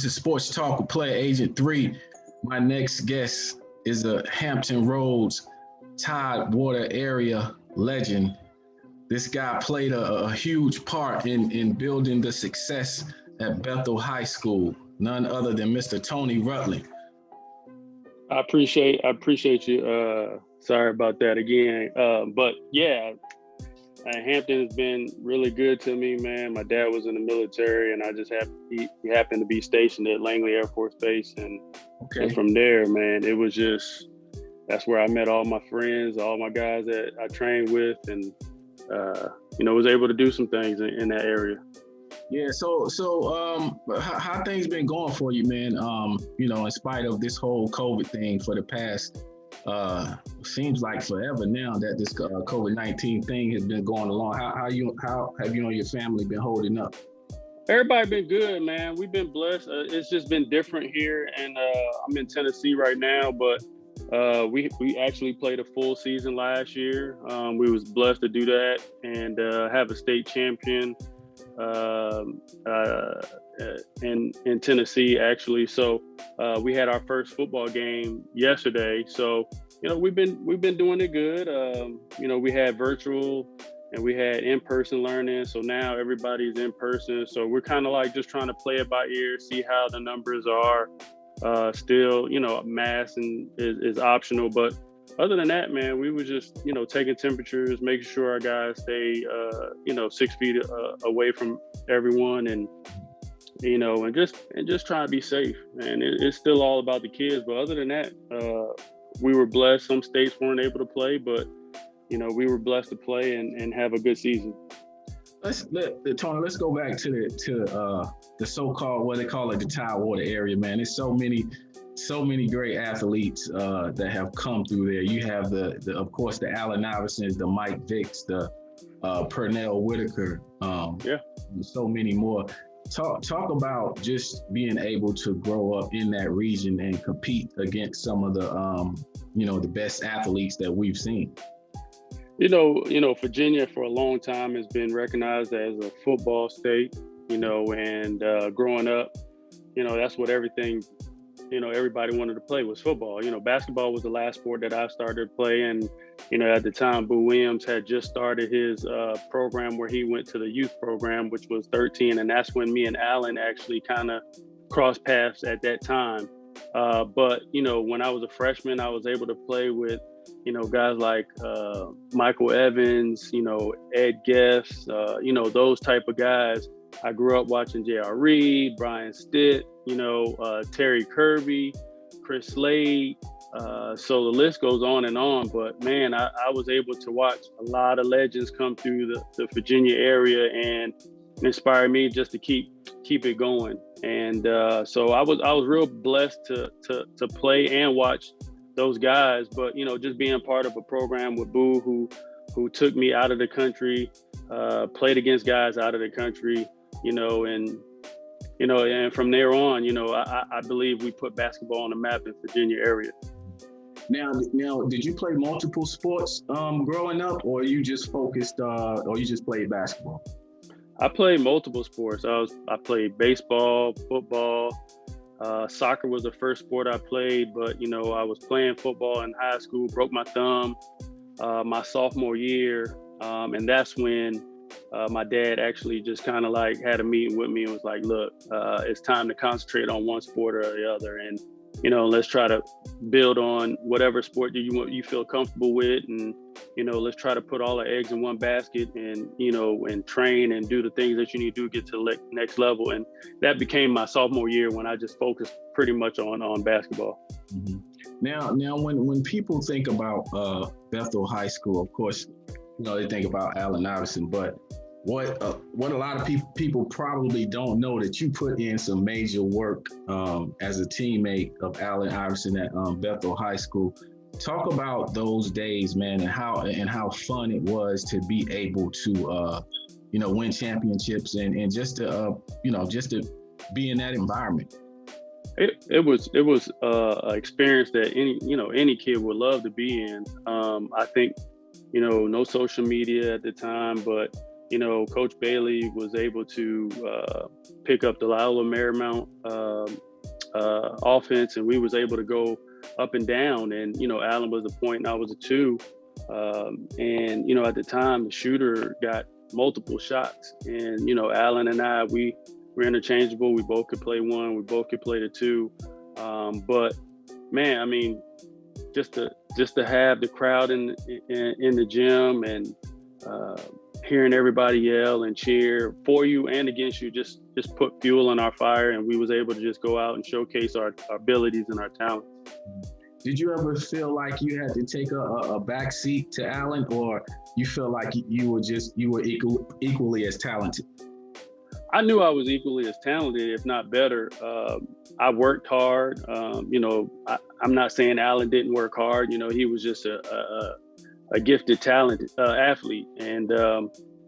This is Sports Talk with Player Agent 3. My next guest is a Hampton Roads tidewater area legend. This guy played a huge part in building the success at Bethel High School. None other than Mr. Tony Rutland. I appreciate you. Sorry about that again. But yeah, Hampton has been really good to me, man. My dad was in the military, and I just he happened to be stationed at Langley Air Force Base, and from there, man, it was just that's where I met all my friends, all my guys that I trained with, and was able to do some things in that area. Yeah. So how things been going for you, man? In spite of this whole COVID thing for the past, seems like forever now that this COVID-19 thing has been going along. How have you and your family been holding up? Everybody been good, man. We've been blessed. It's just been different here, and I'm in Tennessee right now, but we actually played a full season last year. We was blessed to do that and have a state champion in Tennessee, actually. So we had our first football game yesterday. So we've been doing it good. We had virtual and we had in-person learning. So now everybody's in person. So we're kind of like just trying to play it by ear, see how the numbers are. Still, mask is optional, but other than that, man, we were just, taking temperatures, making sure our guys stay, 6 feet away from everyone, and just trying to be safe. And it's still all about the kids. But other than that, we were blessed. Some states weren't able to play, but we were blessed to play and have a good season. Tony, let's go back to the so-called, what they call it, the tidewater area, man. There's so many great athletes that have come through there. You have of course, the Allen Iversons, the Mike Vicks, the Pernell Whitaker. There's so many more. Talk about just being able to grow up in that region and compete against some of the best athletes that we've seen. Virginia for a long time has been recognized as a football state, and growing up, that's what everybody wanted to play was football. Basketball was the last sport that I started to play. And, at the time, Boo Williams had just started his program where he went to the youth program, which was 13. And that's when me and Allen actually kind of crossed paths at that time. But when I was a freshman, I was able to play with, guys like Michael Evans, Ed Guess, those type of guys. I grew up watching J.R. Reed, Brian Stitt, Terry Kirby, Chris Slade. So the list goes on and on. But man, I was able to watch a lot of legends come through the Virginia area and inspire me just to keep it going. And so I was real blessed to play and watch those guys. But just being part of a program with Boo, who took me out of the country, played against guys out of the country, and from there on, I believe we put basketball on the map in Virginia area. Now, did you play multiple sports growing up, or you just focused, or you just played basketball? I played multiple sports. I played baseball, football, soccer was the first sport I played, but I was playing football in high school, broke my thumb my sophomore year, and that's when my dad actually just kind of like had a meeting with me and was like, look, it's time to concentrate on one sport or the other. And, let's try to build on whatever sport you feel comfortable with. And, let's try to put all the eggs in one basket and, and train and do the things that you need to do to get to the next level. And that became my sophomore year when I just focused pretty much on basketball. Mm-hmm. Now, when people think about Bethel High School, of course, they think about Allen Iverson, but what a lot of people probably don't know that you put in some major work as a teammate of Allen Iverson at Bethel High School. Talk about those days, man, and how fun it was to be able to win championships and just to be in that environment. It was an experience that any kid would love to be in. I think no social media at the time, but Coach Bailey was able to pick up the Loyola Marymount offense, and we was able to go up and down. And, Allen was a point and I was a two. And, at the time, the shooter got multiple shots. And, Allen and I, we were interchangeable. We both could play one. We both could play the two. But, man, I mean, just to have the crowd in the gym and hearing everybody yell and cheer for you and against you just put fuel on our fire, and we was able to just go out and showcase our abilities and our talents. Did you ever feel like you had to take a back seat to Allen, or you feel like you were equally as talented? I knew I was equally as talented, if not better. I worked hard. I'm not saying Allen didn't work hard. He was just a gifted, talented athlete. And,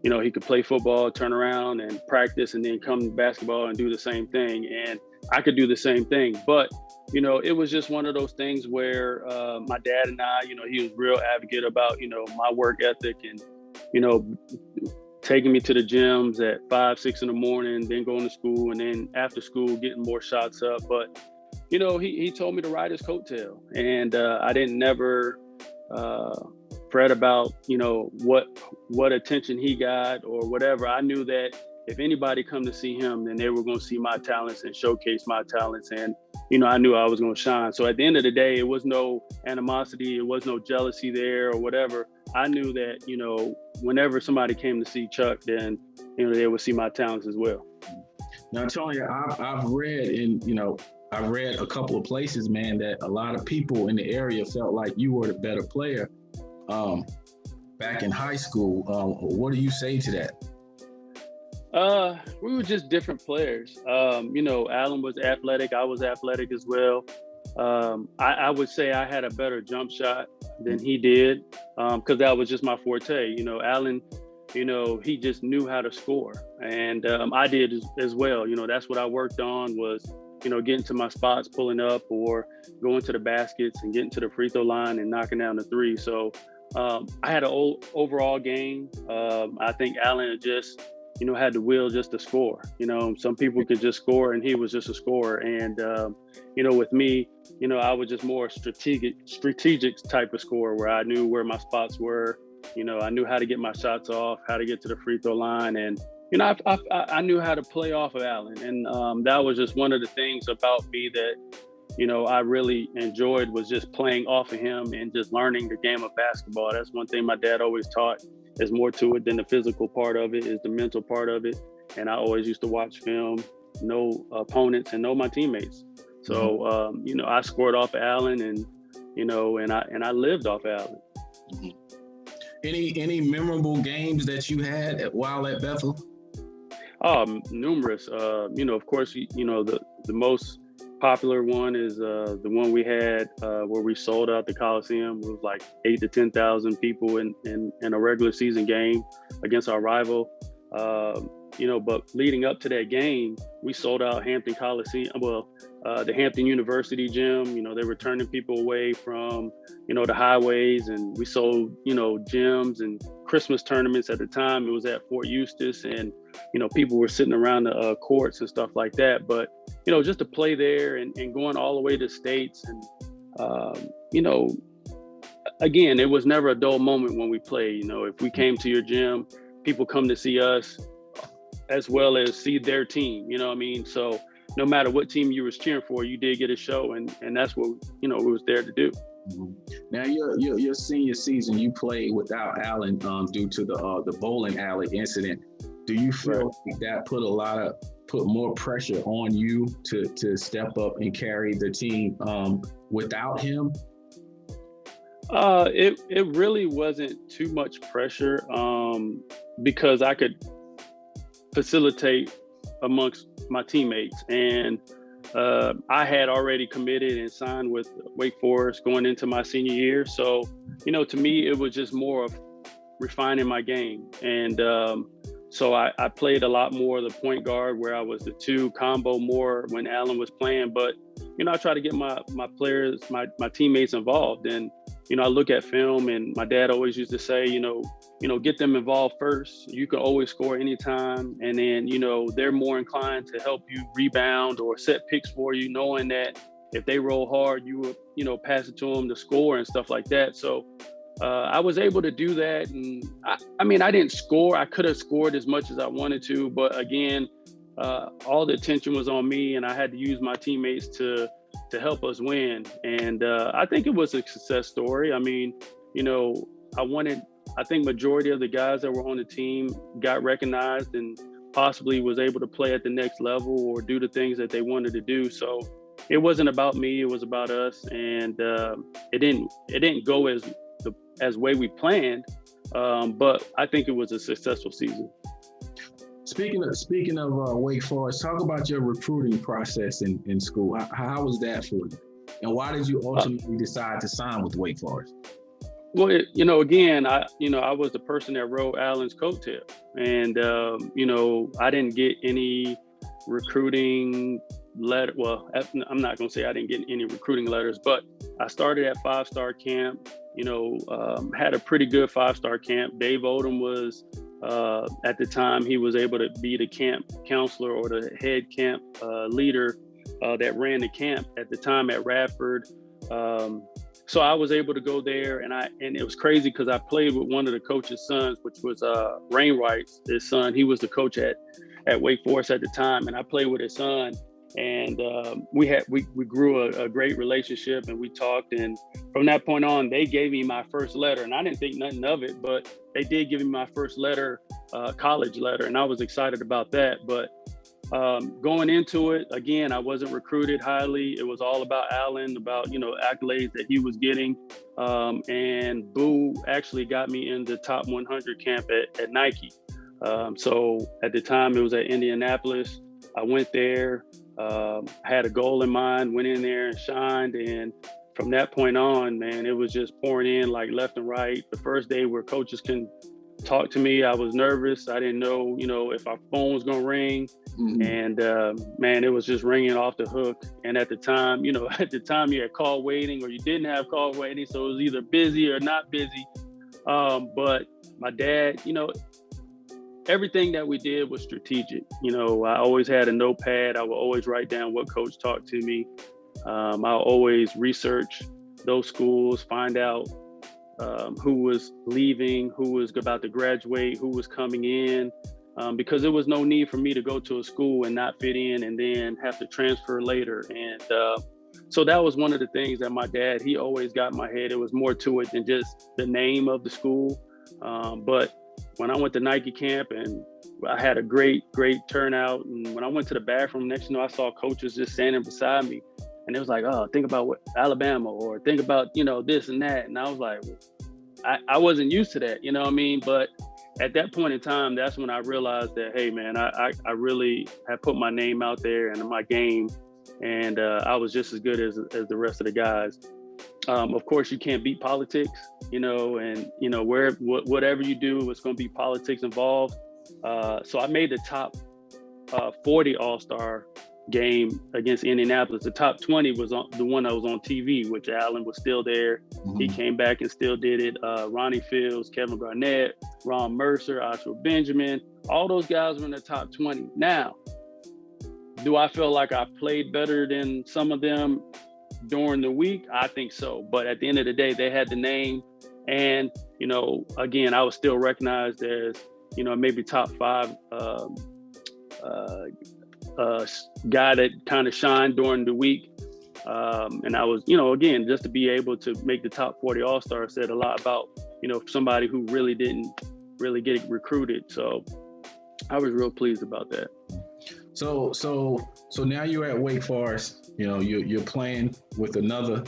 he could play football, turn around and practice, and then come to basketball and do the same thing. And I could do the same thing. But, it was just one of those things where my dad and I, he was real advocate about, my work ethic and, taking me to the gyms at 5, 6 in the morning, then going to school, and then after school, getting more shots up. But, he told me to ride his coattail, and I didn't never fret about, what attention he got or whatever. I knew that if anybody come to see him, then they were going to see my talents and showcase my talents. And, I knew I was going to shine. So at the end of the day, it was no animosity. It was no jealousy there or whatever. I knew that, whenever somebody came to see Chuck, then, they would see my talents as well. Now, Tony, I've read a couple of places, man, that a lot of people in the area felt like you were the better player back in high school. What do you say to that? We were just different players. Allen was athletic. I was athletic as well. I would say I had a better jump shot than he did, because that was just my forte. Allen, he just knew how to score, and I did as well. That's what I worked on was, getting to my spots, pulling up, or going to the baskets and getting to the free throw line and knocking down the three. So I had an overall game. I think Allen just, had the will just to score. Some people could just score, and he was just a scorer. And, with me, I was just more strategic type of scorer, where I knew where my spots were. I knew how to get my shots off, how to get to the free throw line. And, I knew how to play off of Allen. And that was just one of the things about me that, I really enjoyed, was just playing off of him and just learning the game of basketball. That's one thing my dad always taught. There's more to it than the physical part of it, is the mental part of it. And I always used to watch film, know opponents and know my teammates. So, I scored off of Allen, and, and I lived off of Allen. Mm-hmm. Any memorable games that you had while at Bethel? Numerous. Of course, the most popular one is the one we had where we sold out the Coliseum. It was like 8,000 to 10,000 people in a regular season game against our rival. But leading up to that game, we sold out Hampton Coliseum. Well, the Hampton University gym. They were turning people away from, the highways, and we sold, gyms and Christmas tournaments. At the time, it was at Fort Eustis, and people were sitting around the courts and stuff like that. But just to play there and going all the way to states, and again, it was never a dull moment when we played. If we came to your gym, people come to see us as well as see their team. So no matter what team you was cheering for, you did get a show, and that's what we was there to do. Mm-hmm. Now your senior season, you played without Allen due to the bowling alley incident. Do you feel like that put more pressure on you to step up and carry the team without him? It really wasn't too much pressure because I could facilitate amongst my teammates, and I had already committed and signed with Wake Forest going into my senior year. So, to me, it was just more of refining my game. And so I played a lot more of the point guard, where I was the two combo more when Allen was playing. But, I try to get my players, my teammates involved. And, I look at film, and my dad always used to say, get them involved first. You can always score anytime. And then, they're more inclined to help you rebound or set picks for you, knowing that if they roll hard, you would, pass it to them to score and stuff like that. So I was able to do that. And I didn't score. I could have scored as much as I wanted to. But again, all the attention was on me, and I had to use my teammates to help us win. And I think it was a success story. I think majority of the guys that were on the team got recognized and possibly was able to play at the next level or do the things that they wanted to do. So it wasn't about me, it was about us. And it didn't go as way we planned, but I think it was a successful season. Speaking of Wake Forest, talk about your recruiting process in school. How was that for you? And why did you ultimately decide to sign with Wake Forest? Well, again, I was the person that rode Allen's coattail, and I didn't get any recruiting letter. Well, I'm not going to say I didn't get any recruiting letters, but I started at 5-star camp. Had a pretty good 5-star camp. Dave Odom was at the time, he was able to be the camp counselor or the head camp leader that ran the camp at the time at Radford. So I was able to go there, and it was crazy because I played with one of the coach's sons, which was Rainwright's his son. He was the coach at Wake Forest at the time, and I played with his son. And we grew a great relationship, and we talked. And from that point on, they gave me my first letter, and I didn't think nothing of it, but they did give me my first letter, college letter, and I was excited about that. But going into it, again, I wasn't recruited highly. It was all about Allen, about, accolades that he was getting. And Boo actually got me in the top 100 camp at Nike. So at the time it was at Indianapolis. I went there, had a goal in mind, went in there and shined. And from that point on, man, it was just pouring in like left and right. The first day where coaches can talk to me, I was nervous. I didn't know, if our phone was going to ring. Mm-hmm. And man, it was just ringing off the hook. And at the time, you had call waiting or you didn't have call waiting. So it was either busy or not busy. But my dad, everything that we did was strategic. I always had a notepad. I would always write down what coach talked to me. I'll always research those schools, find out who was leaving, who was about to graduate, who was coming in, because there was no need for me to go to a school and not fit in and then have to transfer later. And so that was one of the things that my dad, he always got in my head. It was more to it than just the name of the school. But when I went to Nike camp, and I had a great turnout, and when I went to the bathroom, next I saw coaches just standing beside me, and it was like, oh, think about what Alabama, or think about, this and that. And I was like, I wasn't used to that, But at that point in time, that's when I realized that, hey, man, I really have put my name out there and my game, and I was just as good as the rest of the guys. Of course, you can't beat politics, and whatever you do, it's going to be politics involved. So I made the top 40 All-Star game against Indianapolis. The top 20 was the one that was on TV, which Allen was still there. Mm-hmm. He came back and still did it. Ronnie Fields, Kevin Garnett, Ron Mercer, Joshua Benjamin, all those guys were in the top 20. Now, do I feel like I played better than some of them during the week? I think so. But at the end of the day, they had the name. And, again, I was still recognized as, maybe top 5 guy that kind of shined during the week. And I was, again, just to be able to make the top 40 All-Star said a lot about, somebody who really didn't really get recruited. So I was real pleased about that. So now you're at Wake Forest. You're playing with another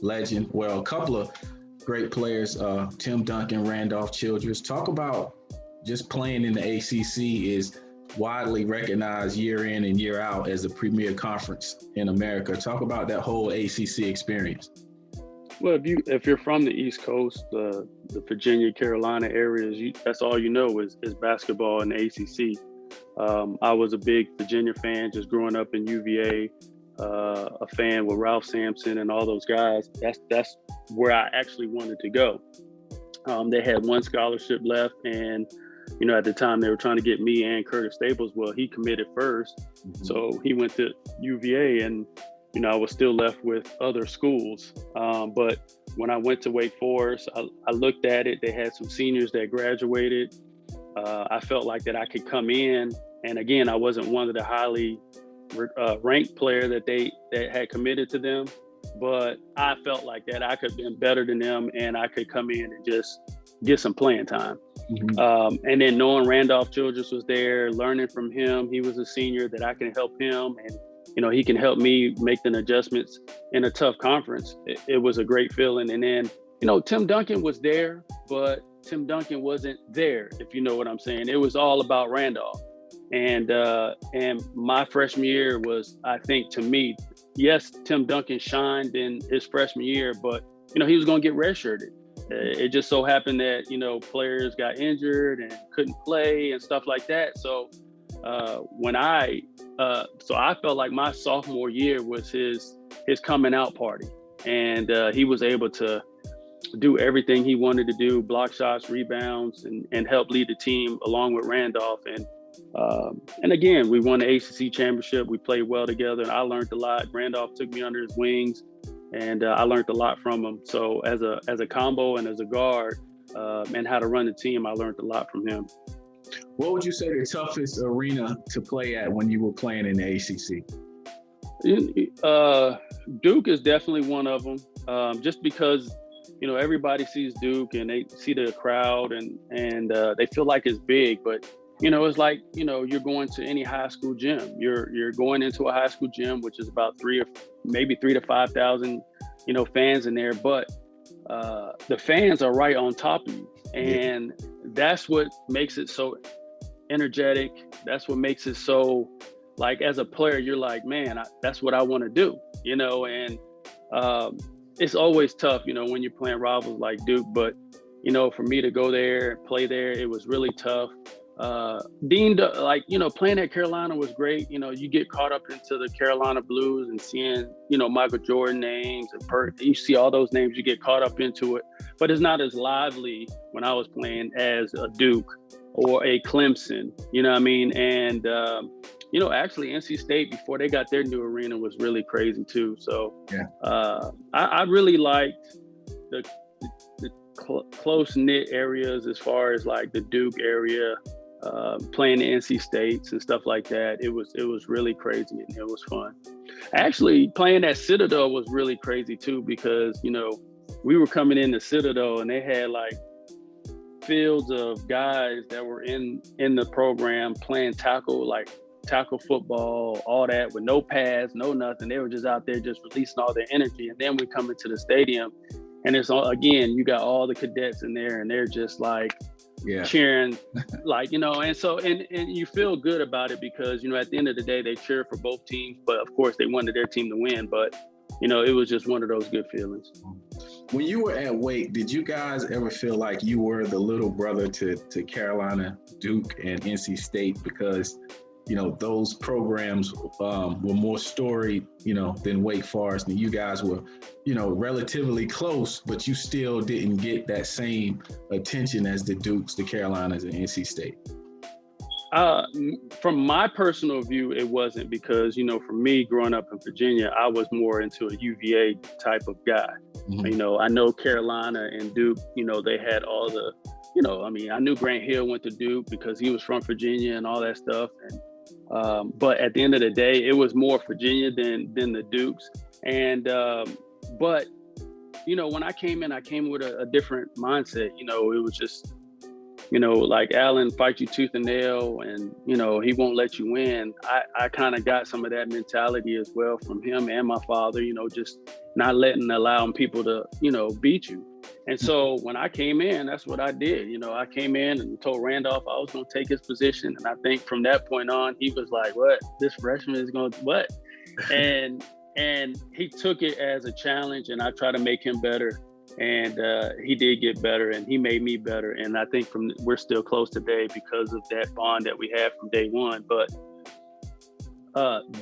legend. Well, a couple of great players, Tim Duncan, Randolph Childress. Talk about just playing in the ACC is widely recognized year in and year out as the premier conference in America. Talk about that whole ACC experience. Well, if you're from the East Coast, the Virginia, Carolina areas, that's all is basketball and the ACC. I was a big Virginia fan just growing up in UVA. a fan with Ralph Sampson and all those guys, that's where I actually wanted to go. They had one scholarship left, and at the time they were trying to get me and Curtis Staples. Well, he committed first, so he went to UVA, and I was still left with other schools. But when I went to Wake Forest, I looked at it. They had some seniors that graduated. I felt like that I could come in, and again, I wasn't one of the highly ranked player that had committed to them, but I felt like that I could have been better than them, and I could come in and just get some playing time. And then knowing Randolph Childress was there, learning from him, he was a senior, that I can help him, and he can help me make the adjustments in a tough conference. It was a great feeling. And then Tim Duncan was there, but Tim Duncan wasn't there, if you know what I'm saying. It was all about Randolph. And my freshman year was, I think, to me, yes, Tim Duncan shined in his freshman year, but he was going to get redshirted. It just so happened that players got injured and couldn't play and stuff like that. So I felt like my sophomore year was his coming out party, and he was able to do everything he wanted to do: block shots, rebounds, and help lead the team along with Randolph. And again, we won the ACC championship. We played well together, and I learned a lot. Randolph took me under his wings, and I learned a lot from him. So as a combo and as a guard, and how to run the team, I learned a lot from him. What would you say the toughest arena to play at when you were playing in the ACC? Duke is definitely one of them, just because everybody sees Duke and they see the crowd and they feel like it's big, but it's like you're going to any high school gym. You're going into a high school gym, which is about 3,000 to 5,000 fans in there, but the fans are right on top of you, and that's what makes it so energetic. That's what makes it so, like, as a player, you're like, man, that's what I want to do, and it's always tough, when you're playing rivals like Duke, but, for me to go there and play there, it was really tough. Playing at Carolina was great. You get caught up into the Carolina Blues and seeing, Michael Jordan names and you see all those names, you get caught up into it, but it's not as lively when I was playing as a Duke or a Clemson, you know what I mean? And, actually NC State, before they got their new arena, was really crazy too. So I really liked the close-knit areas as far as like the Duke area, playing the NC States and stuff like that. It was really crazy, and it was fun. Actually, playing at Citadel was really crazy too, because we were coming into Citadel and they had like fields of guys that were in the program playing tackle football, all that, with no pads, no nothing. They were just out there just releasing all their energy. And then we come into the stadium, and it's all, again, you got all the cadets in there, and they're just like cheering, like, and so, and you feel good about it, because, at the end of the day, they cheer for both teams, but of course they wanted their team to win, but, it was just one of those good feelings. When you were at Wake, did you guys ever feel like you were the little brother to Carolina, Duke, and NC State? Because those programs were more storied, than Wake Forest, and you guys were, relatively close, but you still didn't get that same attention as the Dukes, the Carolinas, and NC State. From my personal view, it wasn't, because, for me, growing up in Virginia, I was more into a UVA type of guy. I know Carolina and Duke, they had all the, I knew Grant Hill went to Duke because he was from Virginia and all that stuff. And but at the end of the day, it was more Virginia than the Dukes. And but when I came in with a different mindset. It was just, like Allen fight you tooth and nail, and he won't let you win. I kind of got some of that mentality as well from him and my father. Just not allowing people to beat you. And so when I came in, that's what I did. I came in and told Randolph I was going to take his position. And I think from that point on, he was like, what? This freshman is going to what? And he took it as a challenge, and I tried to make him better. And he did get better, and he made me better. And I think we're still close today because of that bond that we had from day one. But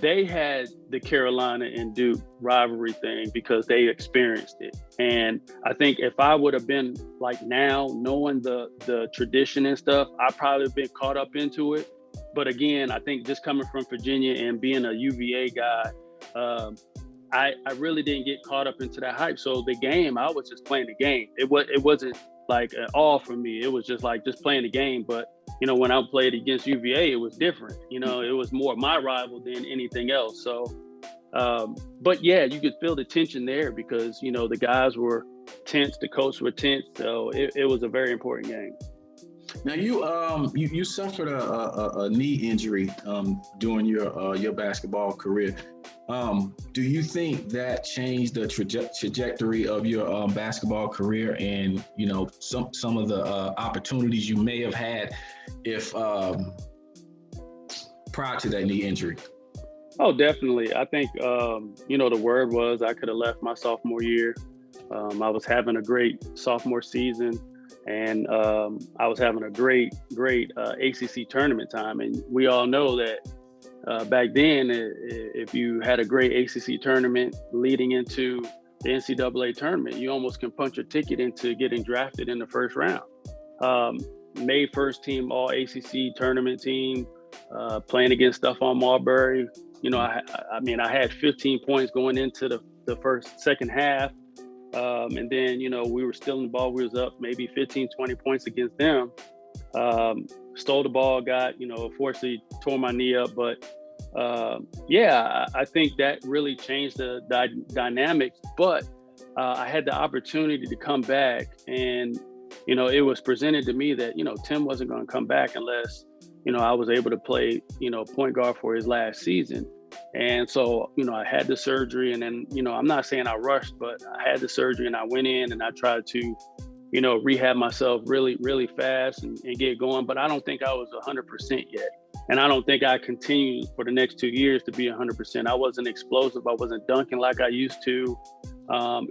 they had the Carolina and Duke rivalry thing because they experienced it. And I think if I would have been like now, knowing the tradition and stuff, I probably have been caught up into it. But again, I think just coming from Virginia and being a UVA guy, I really didn't get caught up into that hype. So the game, I was just playing the game. It wasn't like at all for me. It was just like just playing the game. But you know, when I played against UVA, it was different. You know, it was more my rival than anything else. So, but yeah, you could feel the tension there because, you know, the guys were tense, the coach were tense. So it was a very important game. Now you suffered a knee injury during your basketball career. Do you think that changed the trajectory of your basketball career and, you know, some of the opportunities you may have had if prior to that knee injury? Oh, definitely. I think, you know, the word was I could have left my sophomore year. I was having a great sophomore season, and I was having a great ACC tournament time. And we all know that back then, if you had a great ACC tournament leading into the NCAA tournament, you almost can punch a ticket into getting drafted in the first round. Made first team all ACC tournament team, playing against Stephon Marbury. You know, I mean, I had 15 points going into the second half. And then, you know, we were still in the ball. We was up maybe 15, 20 points against them. Stole the ball, you know, fortunately tore my knee up. But yeah, I think that really changed the dynamics. But I had the opportunity to come back, and, you know, it was presented to me that, you know, Tim wasn't going to come back unless, you know, I was able to play, you know, point guard for his last season. And so, you know, I had the surgery, and then, you know, I'm not saying I rushed, but I had the surgery and I went in and I tried to, you know, rehab myself really, really fast and get going. But I don't think I was 100% yet. And I don't think I continued for the next 2 years to be 100%. I wasn't explosive. I wasn't dunking like I used to.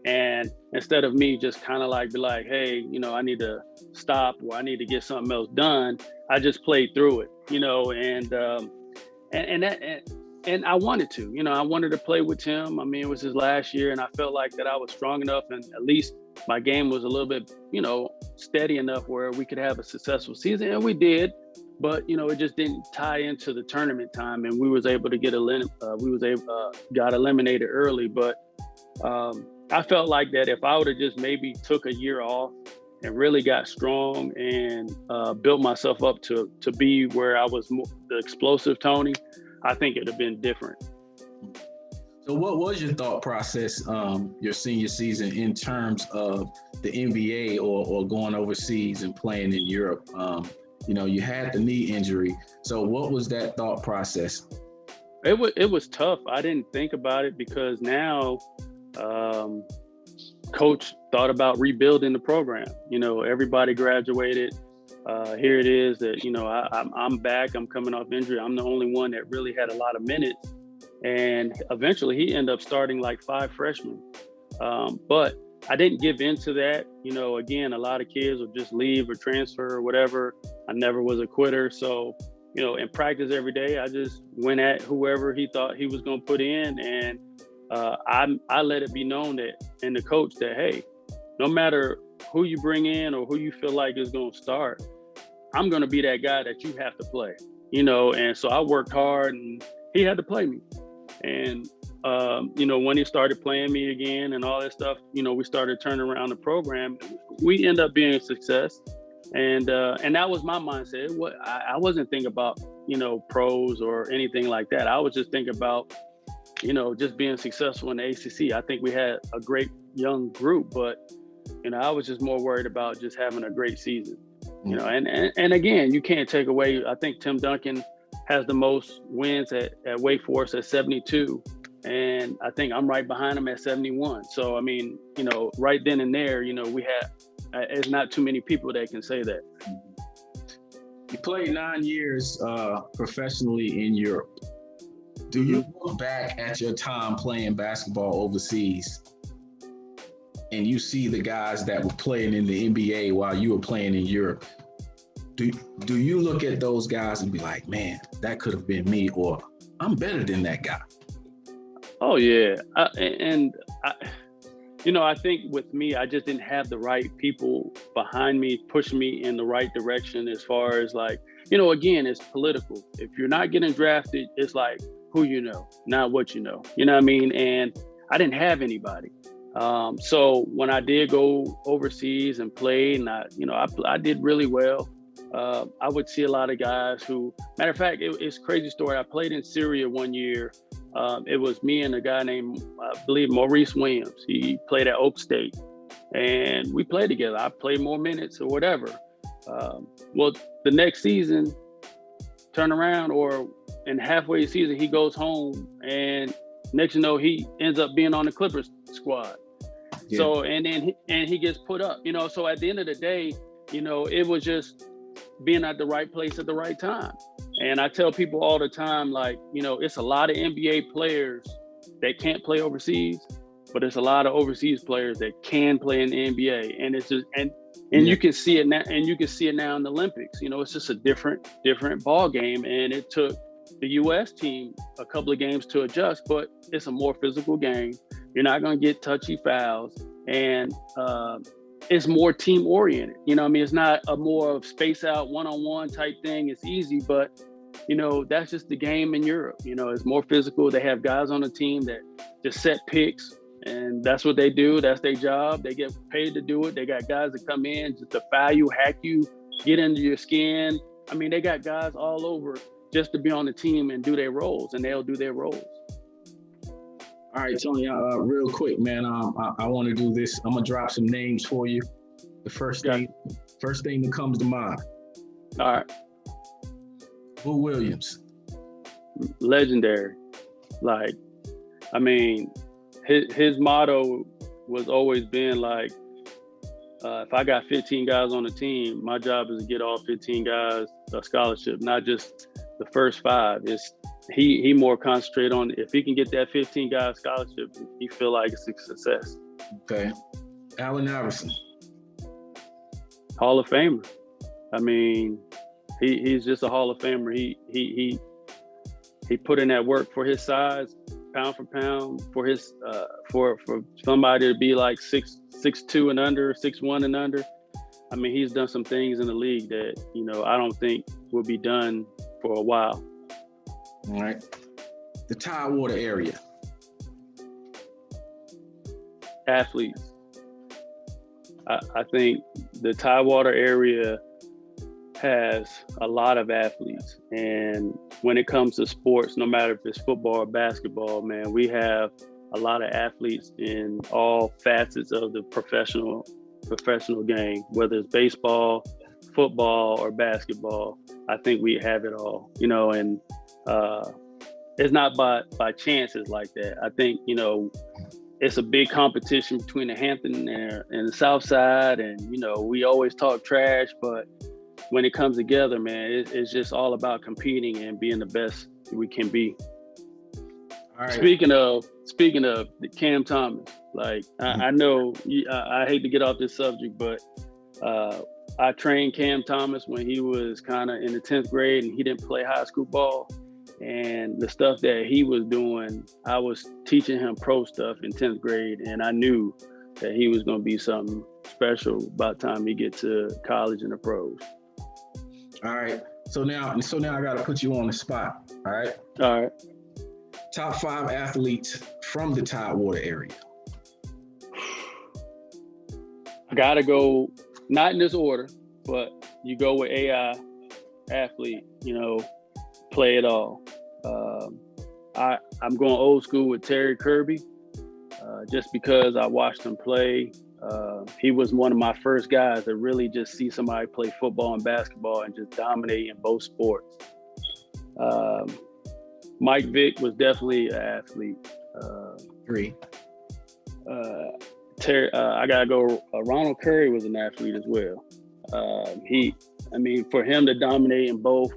And instead of me just kind of like be like, hey, you know, I need to stop or I need to get something else done, I just played through it, you know, and I wanted to, you know, I wanted to play with Tim. I mean, it was his last year, and I felt like that I was strong enough, and at least my game was a little bit, you know, steady enough where we could have a successful season, and we did. But, you know, it just didn't tie into the tournament time, and we was able to get got eliminated early. But I felt like that if I would have just maybe took a year off and really got strong and built myself up to be where I was more, the explosive Tony, I think it'd have been different. So what was your thought process your senior season in terms of the NBA or going overseas and playing in Europe? You know, you had the knee injury. So what was that thought process? It was tough. I didn't think about it because now coach thought about rebuilding the program. You know, everybody graduated. Here it is that, you know, I'm back. I'm coming off injury. I'm the only one that really had a lot of minutes. And eventually he ended up starting like 5 freshmen. But I didn't give into that. You know, again, a lot of kids will just leave or transfer or whatever. I never was a quitter. So, you know, in practice every day, I just went at whoever he thought he was going to put in. And I let it be known that, and the coach that, hey, no matter who you bring in or who you feel like is going to start, I'm going to be that guy that you have to play, you know? And so I worked hard and he had to play me. And, you know, when he started playing me again and all that stuff, you know, we started turning around the program. We ended up being a success. And that was my mindset. I wasn't thinking about, you know, pros or anything like that. I was just thinking about, you know, just being successful in the ACC. I think we had a great young group, but, you know, I was just more worried about just having a great season, you know, and again, you can't take away, I think Tim Duncan has the most wins at Wake Forest at 72. And I think I'm right behind him at 71. So, I mean, you know, right then and there, you know, we had, it's not too many people that can say that. You played 9 years professionally in Europe. Do you look back at your time playing basketball overseas and you see the guys that were playing in the NBA while you were playing in Europe? Do you look at those guys and be like, man, that could have been me, or I'm better than that guy. Oh yeah, I think with me, I just didn't have the right people behind me, pushing me in the right direction as far as like, again, it's political. If you're not getting drafted, it's like who you know, not what you know. You know what I mean? And I didn't have anybody. So when I did go overseas and play, and I did really well. I would see a lot of guys who, matter of fact, it's a crazy story. I played in Syria one year. It was me and a guy named, I believe, Maurice Williams. He played at Oak State, and we played together. I played more minutes or whatever. Well, the next season, turn around, in halfway season, he goes home, and next you know, he ends up being on the Clippers squad. Yeah. So, and he gets put up. So at the end of the day, it was just being at the right place at the right time. And I tell people all the time, like, it's a lot of NBA players that can't play overseas, but it's a lot of overseas players that can play in the NBA. And it's just, and you can see it now, and you can see it now in the Olympics. It's just a different ball game. And it took the US team a couple of games to adjust, but it's a more physical game. You're not going to get touchy fouls, and it's more team oriented. It's not a more of space out one-on-one type thing. It's easy, but that's just the game in Europe. It's more physical. They have guys on the team that just set picks, and that's what they do. That's their job. They get paid to do it. They got guys that come in just to foul you, hack you, get into your skin. They got guys all over just to be on the team and do their roles, and they'll do their roles. All right, Tony, real quick, man, I want to do this. I'm going to drop some names for you. The first thing that comes to mind. All right. Boo Williams. Legendary. Like, his motto was always been like, if I got 15 guys on the team, my job is to get all 15 guys a scholarship, not just the first 5. He more concentrate on, if he can get that 15 guy scholarship, he feel like it's a success. Okay. Allen Iverson. Hall of Famer. He's just a Hall of Famer. He put in that work for his size, pound for pound, for his for somebody to be like 6'2" and under, 6'1" and under. He's done some things in the league that, I don't think will be done for a while. All right. The Tidewater area. Athletes. I think the Tidewater area has a lot of athletes. And when it comes to sports, no matter if it's football or basketball, man, we have a lot of athletes in all facets of the professional game, whether it's baseball, football, or basketball. I think we have it all, and it's not by chances like that. I think, it's a big competition between the Hampton and the South Side. And, we always talk trash, but when it comes together, man, it's just all about competing and being the best we can be. All right. Speaking of Cam Thomas, like, I know I hate to get off this subject, but I trained Cam Thomas when he was kind of in the 10th grade and he didn't play high school ball. And the stuff that he was doing, I was teaching him pro stuff in 10th grade, and I knew that he was going to be something special by the time he get to college and the pros. All right. So now I got to put you on the spot. All right. All right. Top 5 athletes from the Tidewater area. I got to go, not in this order, but you go with AI athlete, play it all. I'm going old school with Terry Kirby, just because I watched him play. He was one of my first guys to really just see somebody play football and basketball and just dominate in both sports. Mike Vick was definitely an athlete. Agree. Terry, I gotta go. Ronald Curry was an athlete as well. For him to dominate in both.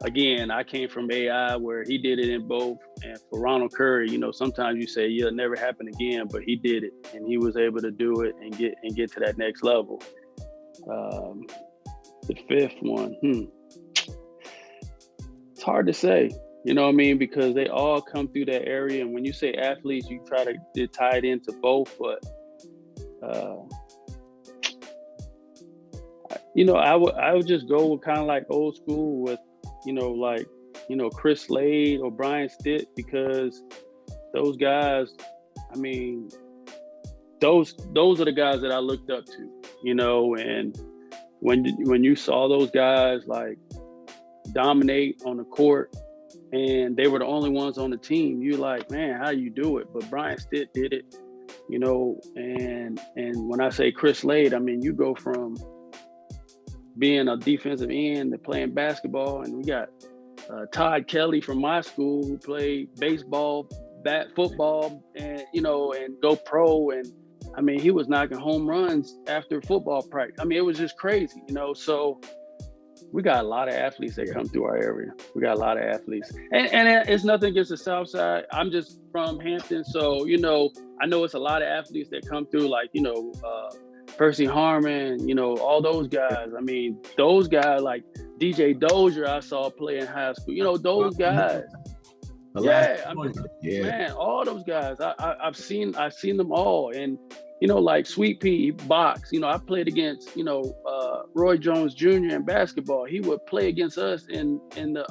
Again, I came from AI where he did it in both. And for Ronald Curry, sometimes you say it'll never happen again, but he did it, and he was able to do it and get to that next level. The 5th one, it's hard to say. You know what I mean? Because they all come through that area. And when you say athletes, you try to tie it into both. But, I would just go with kind of like old school with, Chris Slade or Brian Stitt, because those guys, I mean, those are the guys that I looked up to, and when you saw those guys like dominate on the court, and they were the only ones on the team, you're like, man, how you do it? But Brian Stitt did it, and when I say Chris Slade, I mean, you go from being a defensive end to playing basketball, and we got Todd Kelly from my school who played baseball, football, and go pro, and I mean, he was knocking home runs after football practice. I mean, it was just crazy, so we got a lot of athletes that come through our area. We got a lot of athletes. And it's nothing against the South Side. I'm just from Hampton. So, I know it's a lot of athletes that come through, like, Percy Harmon, all those guys. I mean, those guys like DJ Dozier I saw play in high school. Those guys. Man, all those guys. I've seen them all. And, like Sweet Pea, box, I played against, Roy Jones Jr. in basketball. He would play against us in the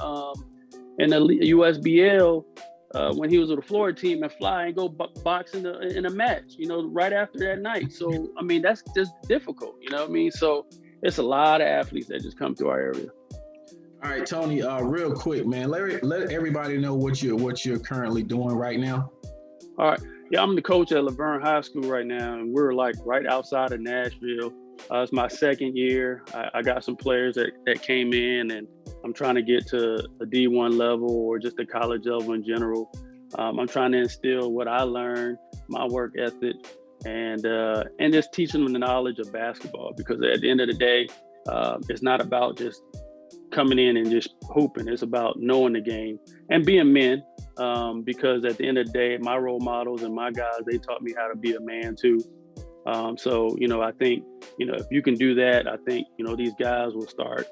USBL when he was with the Florida team, and fly and go box in a match, right after that night. So, I mean, that's just difficult, you know what I mean? So it's a lot of athletes that just come to our area. All right, Tony, real quick, man, let everybody know what you're currently doing right now. All right. Yeah, I'm the coach at Laverne High School right now, and we're like right outside of Nashville. It's my second year. I got some players that came in, and I'm trying to get to a D1 level or just a college level in general. I'm trying to instill what I learned, my work ethic, and just teaching them the knowledge of basketball, because at the end of the day, it's not about just coming in and just hooping. It's about knowing the game and being men. Because at the end of the day, my role models and my guys, they taught me how to be a man too. So, I think, if you can do that, I think, these guys will start,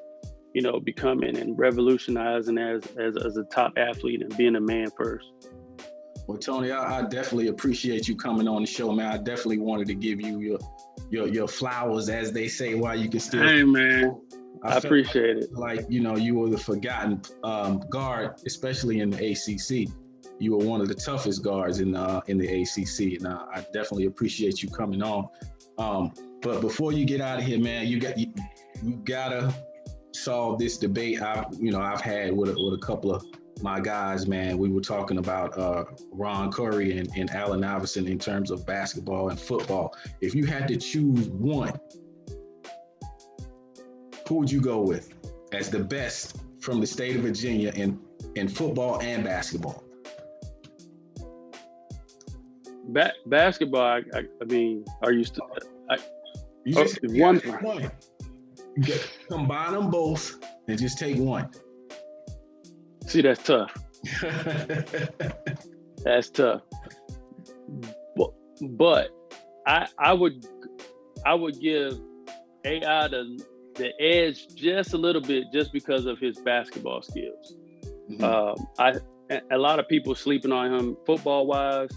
becoming and revolutionizing as a top athlete and being a man first. Well, Tony, I definitely appreciate you coming on the show, man. I definitely wanted to give you your flowers, as they say, while you can still. Hey, man. I appreciate it. Like, you were the forgotten guard, especially in the ACC. You were one of the toughest guards in the ACC, and I definitely appreciate you coming on. But before you get out of here, man, you gotta solve this debate I've had with a couple of my guys, man. We were talking about Ron Curry and Allen Iverson in terms of basketball and football. If you had to choose one, who would you go with as the best from the state of Virginia in football and basketball? Basketball, I mean, are you still? You just one. You combine them both and just take one. See, that's tough. That's tough. But I would give AI the edge just a little bit, just because of his basketball skills. Mm-hmm. A lot of people sleeping on him football wise,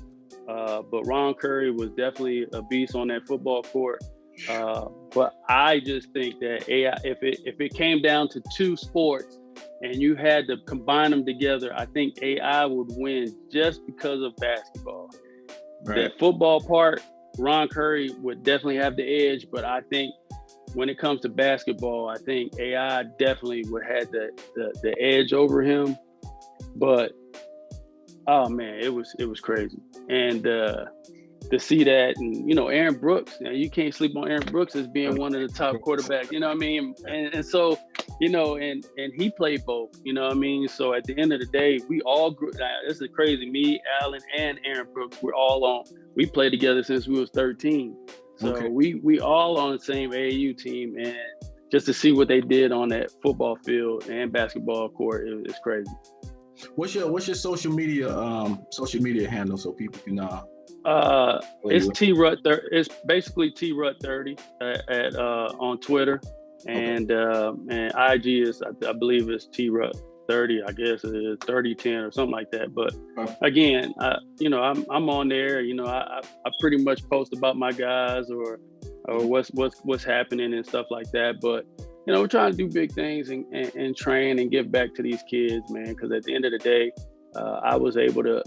but Ron Curry was definitely a beast on that football court. But I just think that AI, if it came down to two sports and you had to combine them together, I think AI would win just because of basketball. Right. The football part, Ron Curry would definitely have the edge, but I think when it comes to basketball, I think AI definitely would have the edge over him. But oh man, it was crazy. And to see that, and Aaron Brooks, you can't sleep on Aaron Brooks as being one of the top quarterbacks, you know what I mean? And so, and he played both, you know what I mean? So at the end of the day, we all grew. This is crazy. Me, Allen, and Aaron Brooks, we played together since we was 13. So okay. we all on the same AAU team, and just to see what they did on that football field and basketball court, it's crazy. What's your social media handle so people can it's T-Rut. It's basically T-Rut 30 on Twitter, and IG is I believe it's T-Rut. 30, I guess it is 30-10 or something like that. But again, I'm on there. I pretty much post about my guys or what's happening and stuff like that. But we're trying to do big things and train and give back to these kids, man. Because at the end of the day, I was able to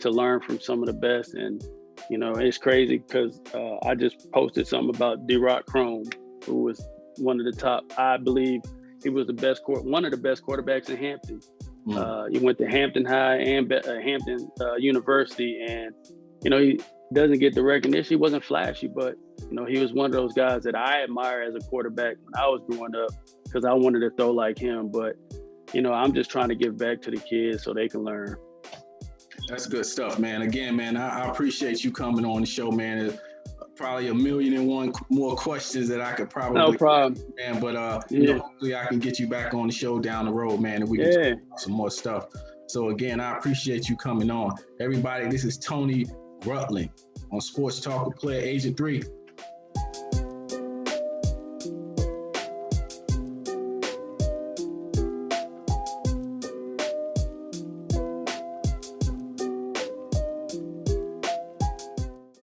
learn from some of the best. And it's crazy because I just posted something about D-Rock Chrome, who was one of the top. I believe he was one of the best quarterbacks in Hampton. He went to Hampton Va and Hampton University, and he doesn't get the recognition. He wasn't flashy, but he was one of those guys that I admire as a quarterback when I was growing up, because I wanted to throw like him. But I'm just trying to give back to the kids so they can learn. That's good stuff, man. Again, man, I appreciate you coming on the show, man. There's probably 1,000,001 more questions that I could probably. No problem, man. But hopefully I can get you back on the show down the road, man, and we can talk about some more stuff. So again, I appreciate you coming on. Everybody, this is Tony Rutland on Sports Talk with Player Agent 3.